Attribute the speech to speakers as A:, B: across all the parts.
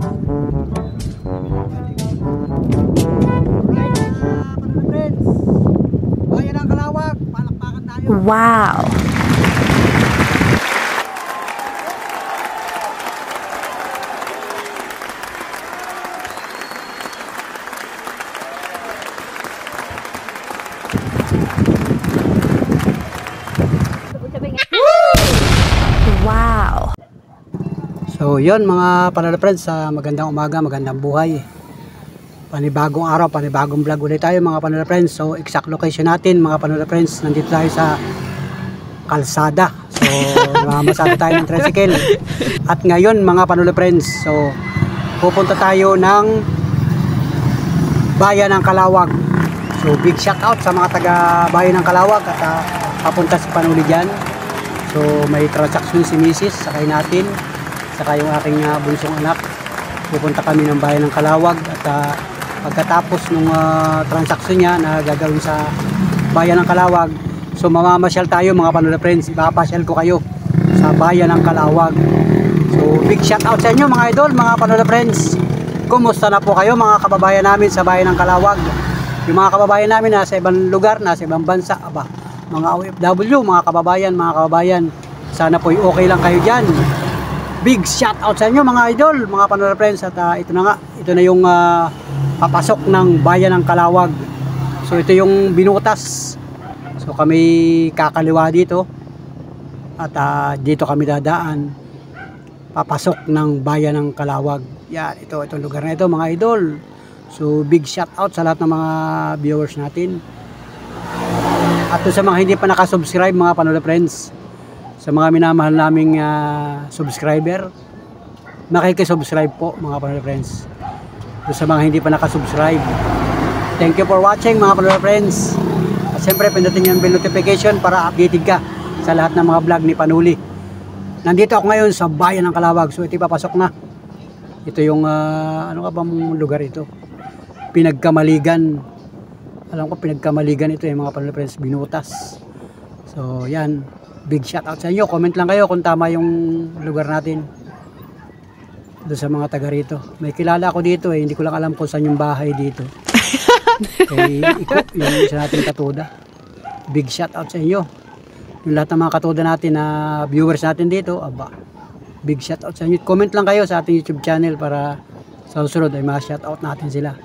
A: Bayan ng Kalawag, palakpakan tayo.
B: Wow! Wow!
A: So yun mga panalo friends, magandang umaga, magandang buhay. Panibagong araw, panibagong vlog ulit tayo mga panalo friends. So exact location natin mga panalo friends, nandito tayo sa kalsada. So mamasada tayo ng tricycle. At ngayon mga panalo friends, so pupunta tayo ng Bayan ng Kalawag. So big shout out sa mga taga Bayan ng Kalawag at papunta si Panuli dyan. So may transaction si Mrs. sakay natin, saka yung aking bunsong anak. Pupunta kami ng Bayan ng Kalawag at pagkatapos ng transaction niya na gagawin sa Bayan ng Kalawag, so mamamasyal tayo mga panula friends. Ipapasyal ko kayo sa Bayan ng Kalawag. So big shout out sa inyo mga idol, mga panula friends. Kumusta na po kayo mga kababayan namin sa Bayan ng Kalawag? Yung mga kababayan namin nasa ibang lugar, nasa ibang bansa, mga OFW, mga kababayan, sana po okay lang kayo dyan. Big shout out sa inyo mga idol, mga panula friends. At ito na nga, ito na yung papasok ng Bayan ng Kalawag. So ito yung binutas. So kami kakaliwa dito at dito kami dadaan papasok ng Bayan ng Kalawag. Yan, itong lugar na ito mga idol. So big shout out sa lahat ng mga viewers natin. At sa mga hindi pa nakasubscribe mga panula friends, sa mga minamahal naming subscriber, makikisubscribe po mga panula friends. Sa mga hindi pa nakasubscribe, thank you for watching mga panula friends. At siyempre pindutin yung bell notification para updated ka sa lahat ng mga vlog ni Panuli. Nandito ako ngayon sa Bayan ng Kalawag. So ito papasok na. Ito yung ano ka bang lugar ito? Pinagkamaligan. Alam ko Pinagkamaligan ito yung mga panula friends, binutas. So yan, big shout out sa inyo. Comment lang kayo kung tama yung lugar natin doon sa mga taga rito. May kilala ako dito hindi ko lang alam kung saan yung bahay dito. Kay Iko, yung isa natin katuda. Big shout out sa inyo. Yung lahat ng mga katuda natin na viewers natin dito, big shout out sa inyo. Comment lang kayo sa ating YouTube channel para sa susunod ay ma-shout out natin sila.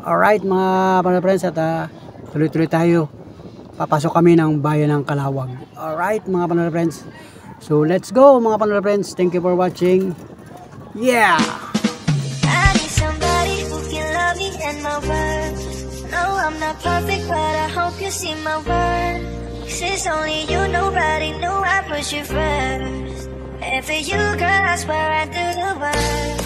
A: Alright mga panula friends, at tuloy-tuloy tayo. Papasok kami ng Bayan ng Kalawag. Alright mga panula friends. So let's go mga panula friends. Thank you for watching. Yeah!
C: I need somebody who can love me and my words. No, I'm not perfect, but I hope you see my worth. Since only you, nobody knew I put you first. And for you, girl, I swear I do the work.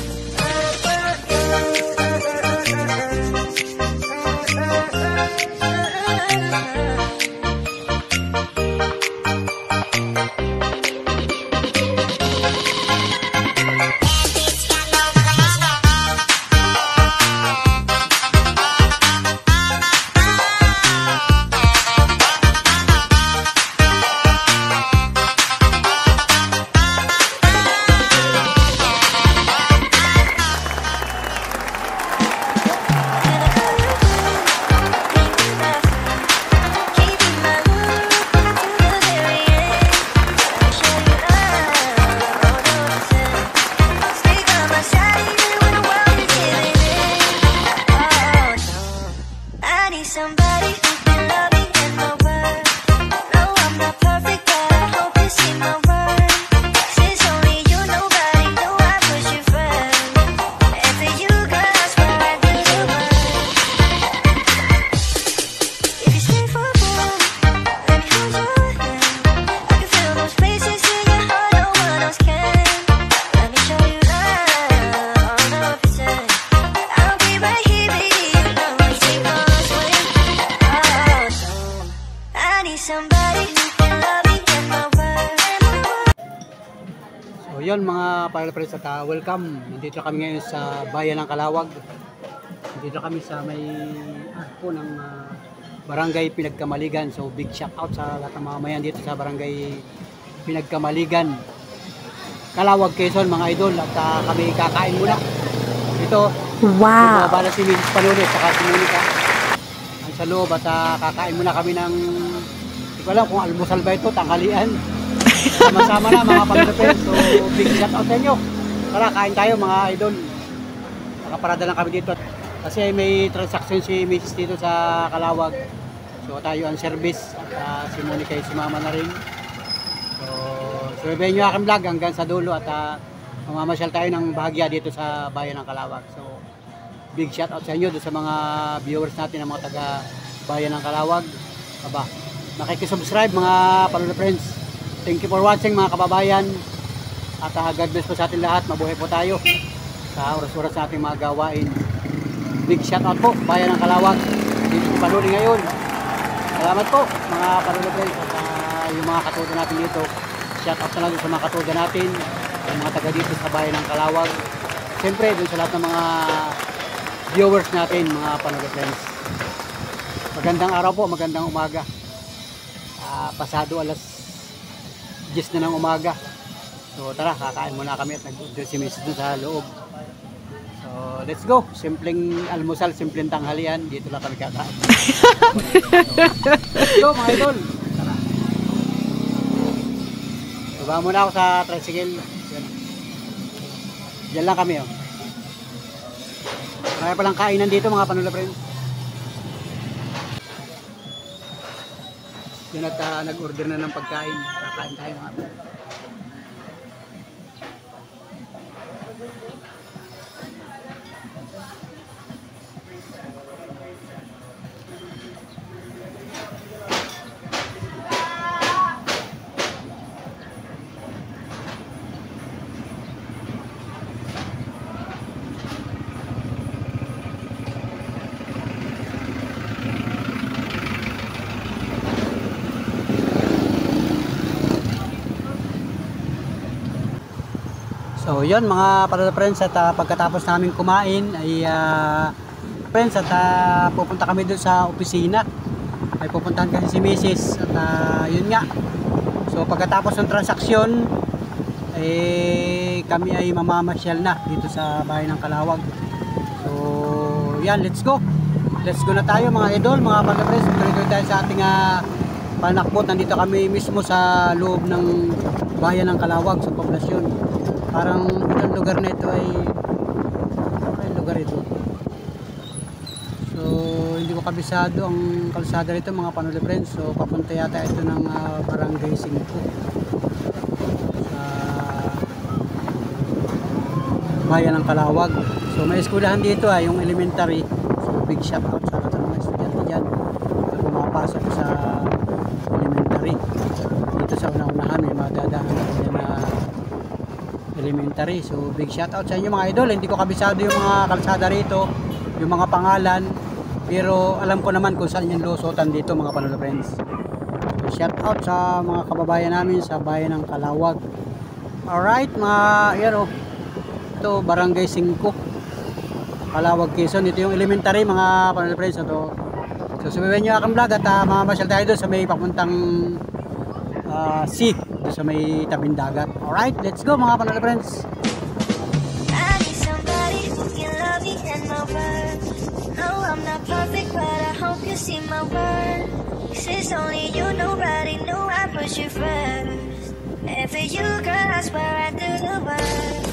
C: Somebody who can love me and my worth. No, I'm not perfect, but I hope you see my worth. Since only you, nobody knew I put you first. And for you, girl, I swear I do the work. If you stay for a while, let me hold your hand. I can feel those places in your heart no one else can. Let me show you love, 100%. I'll be right here, baby, you know I take all this way. I need somebody who can love me and my worth.
A: So yun mga panula friends, at welcome. Nandito kami ngayon sa Bayan ng Kalawag. Nandito kami sa may po ng Barangay Pinagkamaligan. So big shout out sa lahat ng mga mayan dito sa Barangay Pinagkamaligan, Kalawag, Quezon mga idol. At kami kakain muna. Ito,
B: Wow!
A: bumabala si Mrs. Panuli at saka si Monica. Ang sa loob at kakain muna kami ng, hindi ko alam kung almusal ba ito, tanghalian. Sama-sama na mga panulapin. So, big shout out sa inyo. Tara, kain tayo mga idol. Nakaparada lang kami dito. Kasi may transaction si Mrs. dito sa Calawag. So, tayo ang service. At si Monica ay sumama na rin. So, survey nyo aking vlog hanggang sa dulo at mamamasyal tayo ng bahagya dito sa bayan ng Calawag. So, big shout out sa inyo doon sa mga viewers natin ng mga taga bayan ng Calawag. Aba, nakikisubscribe mga Panula Friends. Thank you for watching mga kababayan. At God bless po sa ating lahat. Mabuhay po tayo sa oras-oras sa ating mga gawain. Big shout out po, bayan ng Calawag. Dito sa Panuli ngayon. Salamat po mga Panula Friends at yung mga katuda natin dito. Shout out na lang sa mga katuda natin, yung mga taga dito sa bayan ng Calawag. Siyempre, dun sa lahat ng mga viewers natin, mga Panula Friends. Magandang araw po, magandang umaga. Pasado alas 10 na ng umaga. So tara, kakain muna kami at nag-order si Mrs. dun sa loob. So let's go. Simpleng almusal, simpleng tanghalian. Dito lang kami kakain. Let's go mga idol. Tara. Baba muna ako sa tricycle. Diyan lang kami oh. Marami palang kainan dito mga Panula Friends. Yun at nag-order na ng pagkain. Kakain tayo mga Panula. So yun mga Panula Friends at pagkatapos namin kumain ay friends at pupunta kami doon sa opisina. Ay pupuntahan kasi si Mrs. At yun nga. So pagkatapos ng transaksyon ay kami ay mamamasyal na dito sa bayan ng Calawag. So yan, let's go. Let's go na tayo mga idol, mga Panula Friends. Tuloy tayo sa ating panakbot. Nandito kami mismo sa loob ng bayan ng Calawag sa poblasyon. Parang ilang lugar na ito ay lugar ito. So hindi ko kabisado ang kalsada rito mga Panula Friends. So papunta yata ito ng Barangay 5 sa bayan ng Calawag. So may eskwelahan dito yung elementary. So big shout out sa lahat ng mga estudyante dyan na pumapasok sa elementary. Dito sa una-unahan may madadaan na elementary. So big shout out sa inyo mga idol. Hindi ko kabisado yung mga kalsada rito, yung mga pangalan, pero alam ko naman kung saan yung lusutan dito mga Panula Friends. So, shout out sa mga kababayan namin sa bayan ng Calawag. Alright mga yan o, ito Barangay 5 Calawag, Quezon. Ito yung elementary mga Panula Friends. So subukan nyo akong vlog at mamamasyal tayo doon sa may papuntang sea, doon sa may tabing dagat. Alright, let's go mga Panula Friends.
C: I need somebody who can love me and my worth. No, I'm not perfect, but I hope you see my worth. 'Cause it's only you, nobody knew I put you first. And for you, girl, I swear I do the work.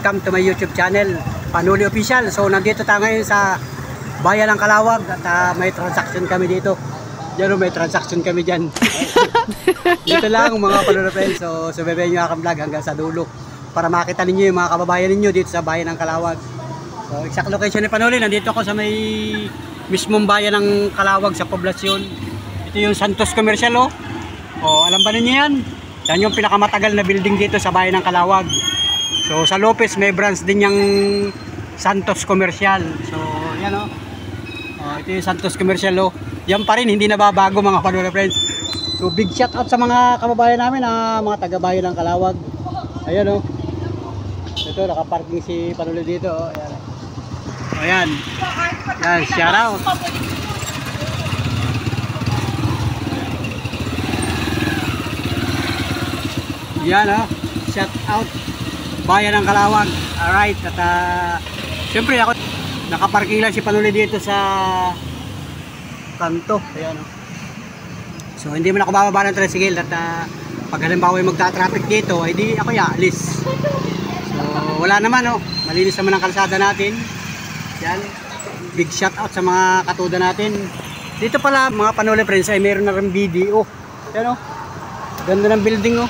A: welcome to my YouTube channel, Panuli Official. So nandito tayo ngayon sa bayan ng Calawag at may transaction kami dito. Diyan may transaction kami dyan. Dito lang mga Panuli friends. So subaybayan nyo akong vlog hanggang sa dulo para makita ninyo yung mga kababayan ninyo dito sa bayan ng Calawag. So exact location ni Panuli, nandito ako sa may mismong bayan ng Calawag sa poblasyon. Ito yung Santos Commercial oh. Oh, alam ba ninyo yan? Yan yung pinakamatagal na building dito sa bayan ng Calawag. So sa Lopez may branch din yung Santos Commercial. So yan o. Ito yung Santos Commercial o. Yan pa rin, hindi nababago mga Panuli friends. So big shout out sa mga kababayan namin, mga taga-bayan ng Calawag. Ayan o. Ito nakaparking si Panuli dito o. Ayan. Ayan. Yan, shout out. Yan o, shout out bayan ng Calawag. Alright, at syempre ako nakaparking lang si Panuli dito sa kanto. Ayan o. So hindi mo na ako bababa ng tricycle at pag halimbawa yung magta-traffic dito ay di ako alis. So wala naman o, malinis naman ang kalsada natin. Yan, big shout out sa mga katuda natin. Dito pala mga Panuli friends ay meron na rin BDO. Ayan o, ganda ng building o,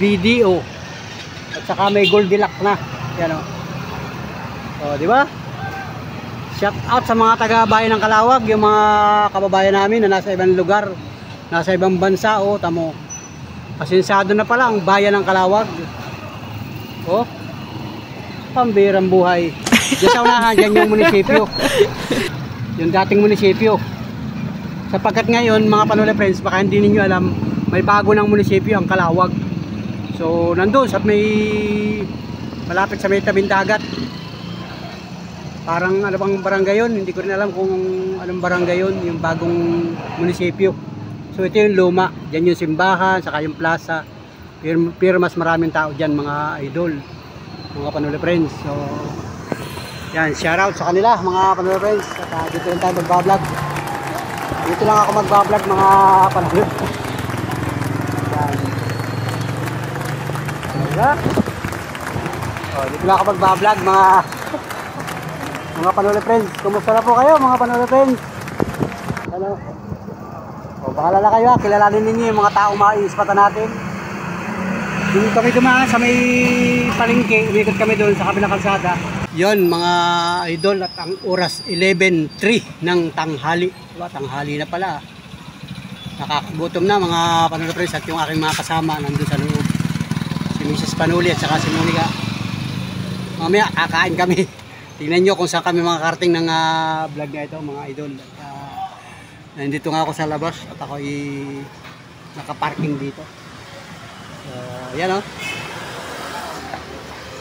A: BDO. At saka may Goldilocks na. Yan o. O, di ba? Shout out sa mga taga-bayan ng Calawag, yung mga kababayan namin na nasa ibang lugar, nasa ibang bansa. O, tamo. Asinsado na pala ang bayan ng Calawag. O, pambirang buhay. Diyan sa unahan, dyan yung munisipyo. Yung dating munisipyo. Sapagkat ngayon, mga Panuli friends, baka hindi ninyo alam, may bago ng munisipyo ang Calawag. So nandun sa may malapit sa may tabing dagat. Parang ano bang barangay yun? Hindi ko rin alam kung anong barangay yun, yung bagong munisipyo. So ito yung luma, dyan yung simbahan, saka yung plaza. Pero mas maraming tao dyan mga idol, mga Panuli friends. So yan, shout out sa kanila mga Panuli friends. At dito lang tayo magbablog. Dito lang ako magbablog mga Panuli. Yan. Diba? O, dito lang ako magbablog mga Panuli friends. Kumusta na po kayo mga Panuli friends? Ano? O, bahala na kayo kilalanin ninyo yung mga taong maiispatan natin. Dito kami dumaan sa may palengke, umikot kami doon sa kabilang kalsada. Yon mga idol, at ang oras 11:03 ng tanghali. Diba? Tanghali na pala. Nakakagutom na mga Panuli friends at yung aking mga kasama nandun sa loob. Si Mrs. Panuli at saka si Monica. Mamaya kakain kami. Tingnan nyo kung saan kami makakarating ng vlog na ito mga idol. Nandito nga ako sa labas at ako nakaparking dito. Yan o.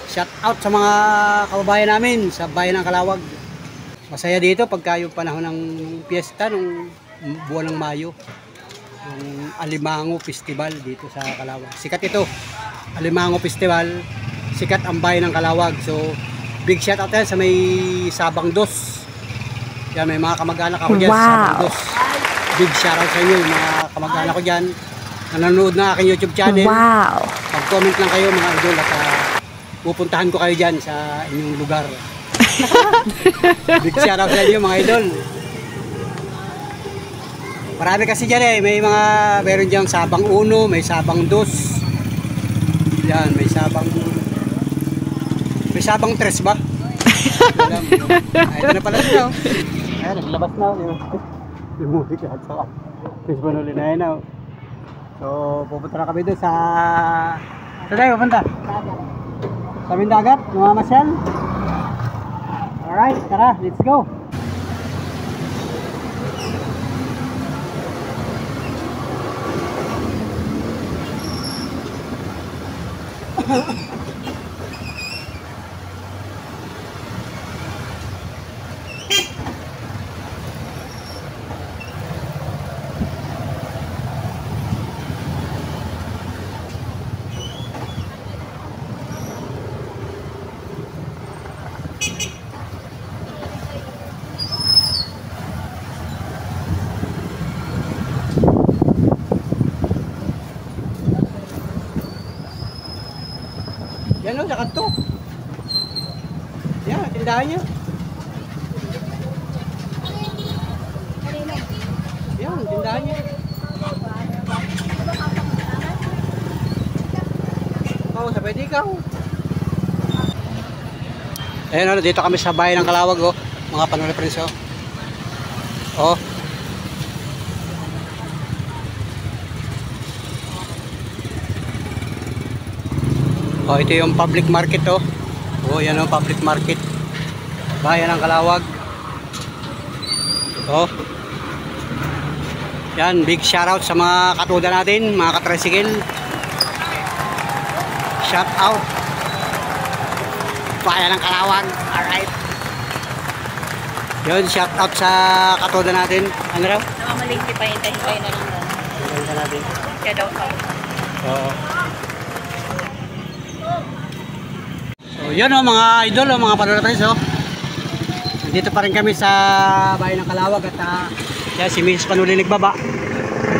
A: Shout out sa mga kababayan namin sa bayan ng Calawag. Masaya dito pagka yung panahon ng piyesta nung buwan ng Mayo. Yung Alimango Festival dito sa Calawag. Sikat ito. Alimango Festival, sikat ang bayan ng Calawag. So, big shout out sa may Sabang Dos. Yan, may mga kamag-anak ako dyan sa Sabang Dos. Big shout out sa inyo, mga kamag-anak ko dyan. Nanonood na aking YouTube channel.
B: Wow!
A: Pag-comment lang kayo mga idol at pupuntahan ko kayo dyan sa inyong lugar. Big shout out sa inyo mga idol. Marami kasi dyan meron dyan Sabang 1, may Sabang 2. Yan, may Sabang 3 ba? Ito na pala siya. Ayan, naglabas na. Yung movie ka. Chris Panuli na yun. So, pupunta na kami doon sa... Saan tayo pupunta? Sa dagat, mga masyal. Alright, tara, let's go. Yan o, sa kanto. tindahan niya. Yan, tindahan niya. Oo, sa pwede ikaw. Ayun, dito kami sa bayan ng Calawag, oh. Mga panoreference, oh. Oh. Oh, ito yung public market, oh. Oh, yan ang public market. Bayan ng Calawag. Oh. Yan, big shoutout sa mga katuda natin, mga katricycle. Shout out. Bayan ng Calawag. Alright. Yun, shout out sa katuda natin. Ano raw?
B: Nakamalingki pa, hintayin na lang daw.
A: Hintayin ka natin.
B: Kaya daw ka.
A: Oo. So, yun o mga idol o mga panoreference o. Nandito pa rin kami sa bayan ng Calawag at kaya si Mrs. Panuli nagbaba.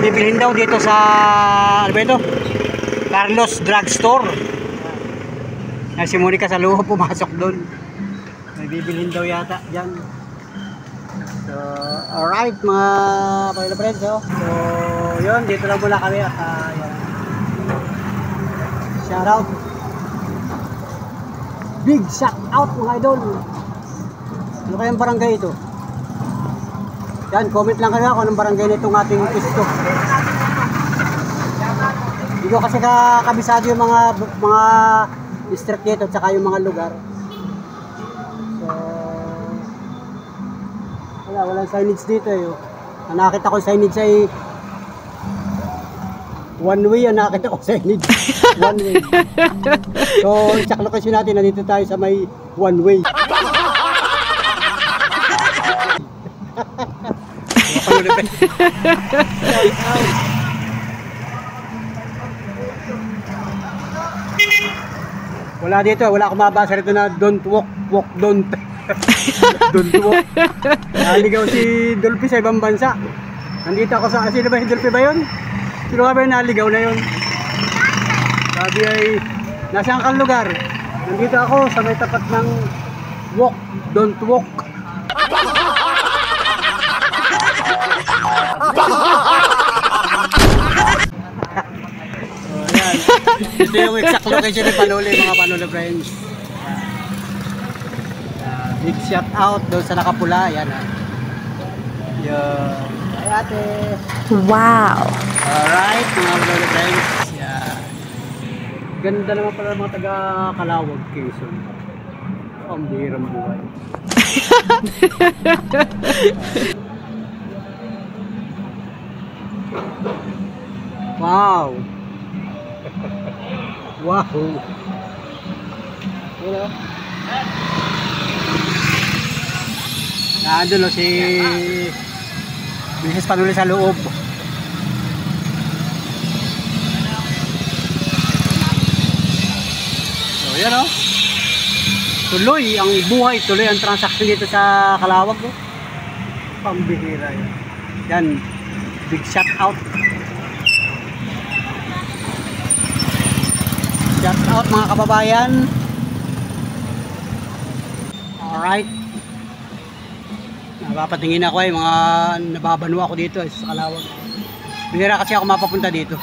A: Bibilhin daw dito sa ano ba ito? Carlos Drugstore. Si Monica sa loob pumasok doon. May bibilhin daw yata dyan. So, alright mga panoreference o. So, yun, dito lang muna kami at yan. Shout out. Big shout out mga idol. Ano kayang barangay ito? Yan, comment lang kayo kung anong barangay na itong ating pisto. Hindi ko kasi kabisado yung mga district dito at saka yung mga lugar. So, walang signage dito eh. Ang nakita ko signage ay one way, ang nakita ko signage. One way. So, exact location natin, nandito tayo sa may one way. Wala dito, wala akong mabasa rito na don't walk, don't. Don't walk. Naligaw si Dolphy sa ibang bansa. Nandito ako sa, sino ba yung Dolphy ba yun? Sino nga ba yung naligaw na yun? Sabi ay, nasaan kang lugar? Nandito ako sa may tapat ng walk, don't walk. So, yan. Ito yung exact location ni Panuli, mga Panuli friends. Big shout out doon sa nakapula. Yan ha. Yan. Ay ate.
B: Wow!
A: Alright, mga Panuli friends. Yan. Ganda naman pala mga taga Calawag, Quezon. Ang bihirang buhay. Wow! Wow! Hello? Nandun o si Mrs. Panuli sa loob. So yan o. Tuloy ang buhay, tuloy ang transaction dito sa Calawag o. Pambihira yan. Yan. Big shout out. Shout out mga kababayan. Alright. Napapatingin ako eh, mga nababano ako dito sa Calawag. Bihira kasi ako mapapunta dito.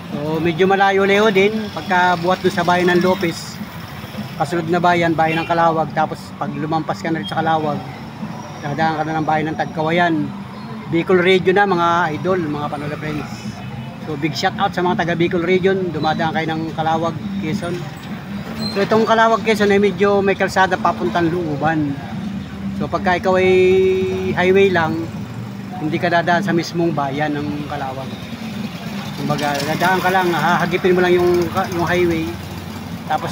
A: So medyo malayo-layo din pagka buhat doon sa bayan ng Lopez. Kasunod na bayan, bayan ng Calawag. Tapos pag lumampas ka na rin sa Calawag, dadaan ka na ng bayan ng Tagkawayan. Bicol Region na mga idol, mga Panuli friends. So big shout out sa mga taga Bicol Region, dumadaan kayo ng Calawag, Quezon. So itong Calawag, Quezon ay medyo may kalsada papuntang Luuban. So pagka ikaw ay highway lang, hindi ka dadaan sa mismong bayan ng Calawag. Kumbaga, dadaan ka lang, hahagipin mo lang yung highway. Tapos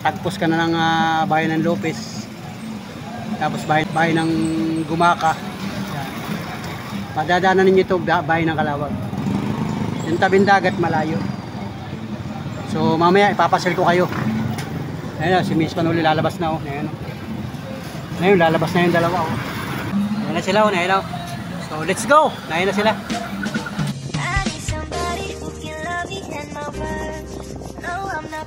A: tagpos ka na ng bayan ng Lopez. Tapos bayan ng Gumaca. Yan. Madadaanan ninyo ito, bayan ng Calawag. Yung tabing dagat malayo. So mamaya ipapasil ko kayo. Ayun si Miss Panuli lalabas na oh. Ayun. Ngayon lalabas na yung dalawa oh. Ayun na sila oh, ayun. So let's go. Ayun na sila.
C: I need somebody who can love me and my words. No, I'm not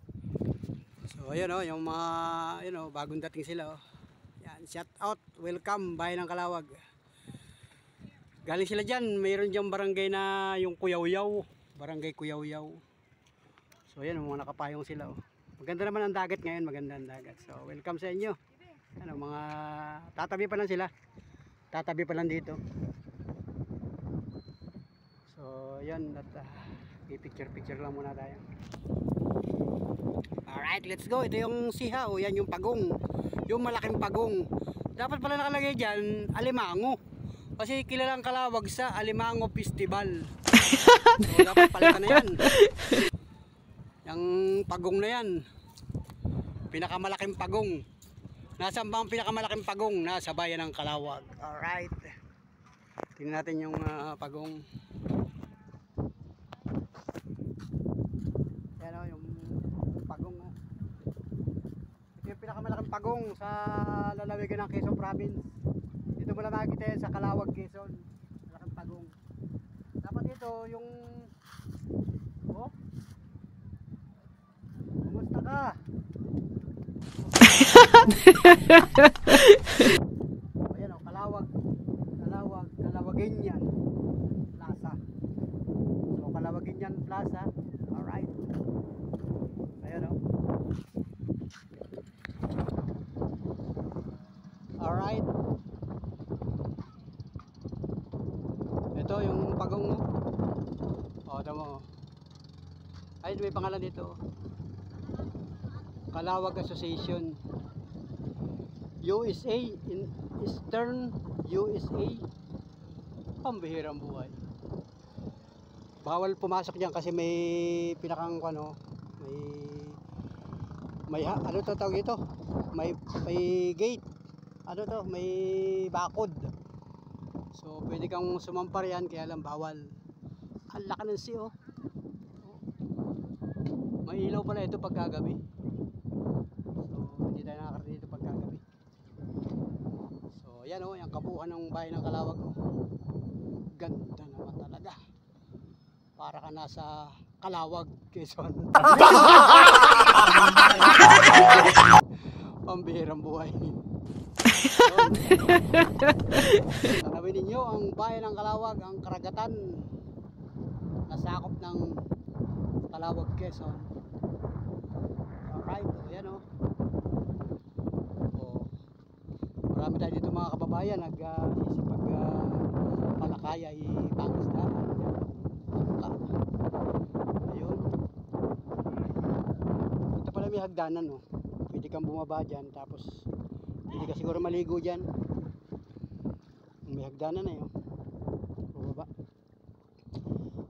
A: So yun oh, yung mga bagong dating sila oh. Yan, shout out, welcome Bayan ng Kalawag. Galing sila diyan, mayroon diyang barangay na yung Kuyawyaw, barangay Kuyawyaw. So yan, mga nakapayong sila oh. Maganda naman ang dagat ngayon, maganda ang dagat. So welcome sa inyo. Ano, mga tatabi pa lang sila. Tatabi pa lang dito. So yan, i-picture lang muna tayo. Alright, let's go. Ito yung siha oh, yan yung pagong. Yung malaking pagong. Dapat pala nakalagay dyan, alimango. Kasi kilalang Kalawag sa Alimango Festival. So dapat palitan na yan. Yung pagong na yan, pinakamalaking pagong. Nasaan ba ang pinakamalaking pagong? Nasa Bayan ng Kalawag. Alright, tingnan natin yung pagong. Yan o, yung pagong o. Ito yung pinakamalaking pagong sa lalawigan ng Quezon Province. Dito mo lang makikita yan sa Kalawag, Quezon. Malaking pagong. Dapat dito yung oh, kumusta ka? Ayan o, Kalawaginian Plaza. So Kalawaginian Plaza. Alright. Ayan o. Alright. Ito yung pagong mo. O, tama o. Ay, may pangalan dito. Kalawag Association USA in Eastern USA. Pambihirang buhay. Bawal pumasok diyan kasi may pinakang ano, may ano to tawag ito? May gate. Ano to? May bakod. So pwede kang sumampar yan, kaya lang bawal. Ang laki ng sea oh. May ilaw pala ito pagkagabi. So hindi tayo nakakarating dito pagkagabi. So yan oh, yung kabuuan ng Bayan ng Kalawag oh. Ganda naman talaga. Para ka nasa Kalawag, Quezon. Pambihirang buhay. Tanawin ninyo ang Bayan ng Kalawag, ang karagatan na sakop ng Kalawag, Quezon. Alright, o yan o. Marami tayo dito mga kababayan nag-isip palakaya ipangisdaan. Ayun. Ito pala may hagdanan o. Pwede kang bumaba dyan, tapos hindi ka siguro maligo dyan. May hagdanan na yun. Bumaba.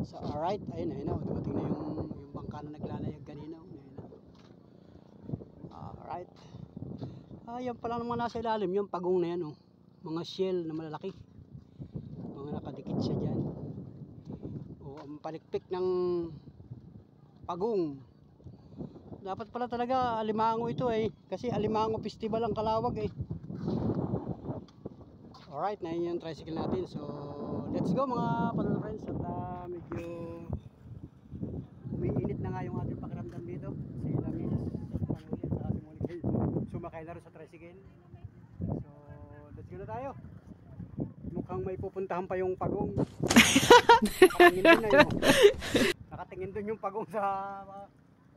A: So alright, ayun na, dumating na yung bangka na naglalayag kanina. Alright. Yan pala naman nasa ilalim, yung pagong na yan oh. Mga shell na malalaki. Mga nakadikit siya dyan. O, ang palikpik ng pagong. Dapat pala talaga alimango ito eh. Kasi Alimango Festival ang Kalawag eh. Alright, na yun yung tricycle natin. So, let's go mga panood friends. At medyo umiinit na nga yung ating pakiramdam dito. Kasi namin panulin sa ating muling sumakay na rin sa tricycle. So, let's go na tayo. Mukhang may pupuntahan pa yung pagong. Nakatingin dun na yun. Nakatingin dun yung pagong sa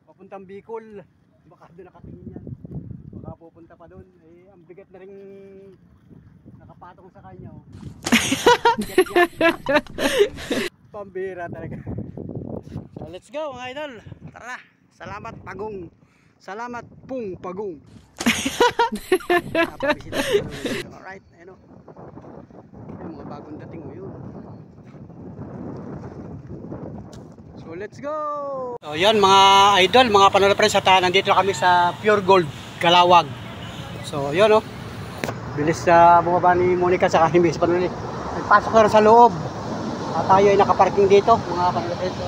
A: papuntang Bicol. Baka doon nakatingin yan. Baka pupunta pa doon. Eh, ang bigat na rin nakapatong sa kanya. Oh. Pambira talaga. So let's go mga idol. Tara. Salamat pagong. Salamat pong pagong. Alright. Ayun o. Yung mga bagong dating o yun. So let's go. So yan mga idol, mga panonood friends, at nandito na kami sa Pure Gold Kalawag. So yun o. Bilis sa bumaba ni Monica sa ni Miss Panuli. Nagpasok na rin sa loob. At tayo ay nakaparking dito, mga panonood friends.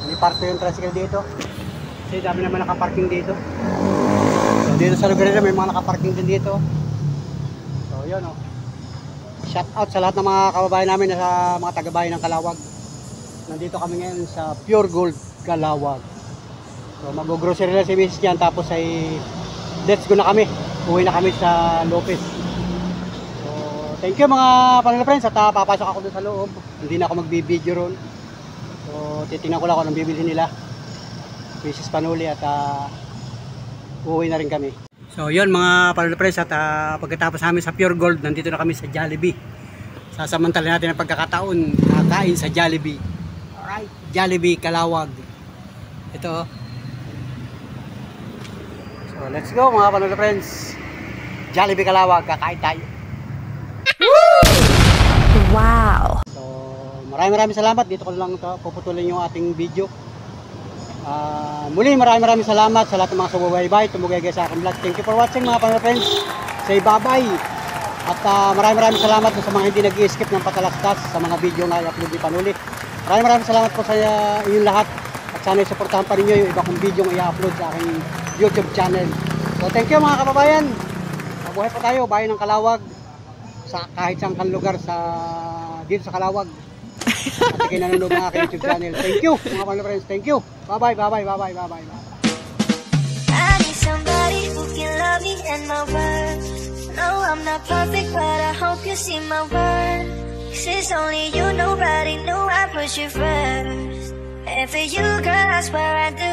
A: Iniparto yung tricycle dito. Kasi dami naman nakaparking dito. So dito sa lugar nila may mga nakaparking din dito. So yun o. Shout out sa lahat ng mga kababayan namin na sa mga taga-bayan ng Kalawag. Nandito kami ngayon sa Pure Gold Kalawag. So So mag-grocery na si Mrs. dyan, tapos ay let's go na kami. Uwi na kami sa Lopez. So thank you mga Panula Friends, at papasok ako doon sa loob. Hindi na ako magbibideo ron. So titingnan ko lang kung anong bibili nila Mrs. Panuli, at uuwi na rin kami. So yun mga Panula Friends, at pagkatapos namin sa Pure Gold, nandito na kami sa Jollibee. Sasamantala natin ang pagkakataon kain sa Jollibee. Alright, Jollibee Calawag. Ito. So let's go mga Panula Friends. Jollibee Calawag, kakain tayo.
C: Wow.
A: So maraming salamat. Dito ko lang puputulin yung ating video. Muli maraming salamat sa lahat ng mga sumubaybay, tumugay sa aking vlog. Thank you for watching mga Panula Friends. Say bye-bye. At maraming salamat sa mga hindi nag-i-skip ng patalastas sa mga video na i-upload ni Panuli. Maraming salamat po sa inyong lahat. At sana i-supportahan pa rin nyo yung iba kong video na i-upload sa aking YouTube channel. So thank you mga kababayan. Mabuhay po tayo, bayan ng Calawag. Sa kahit saan kang lugar dito sa Calawag. At kayo nanonood ng aking YouTube channel. Thank you mga Panula Friends. Thank you. Bye-bye.
C: I need somebody who can love me and my words. No, I'm not perfect, but I hope you see my worth. 'Cause it's only you, nobody knew I put you first. And for you, girl, I swear I do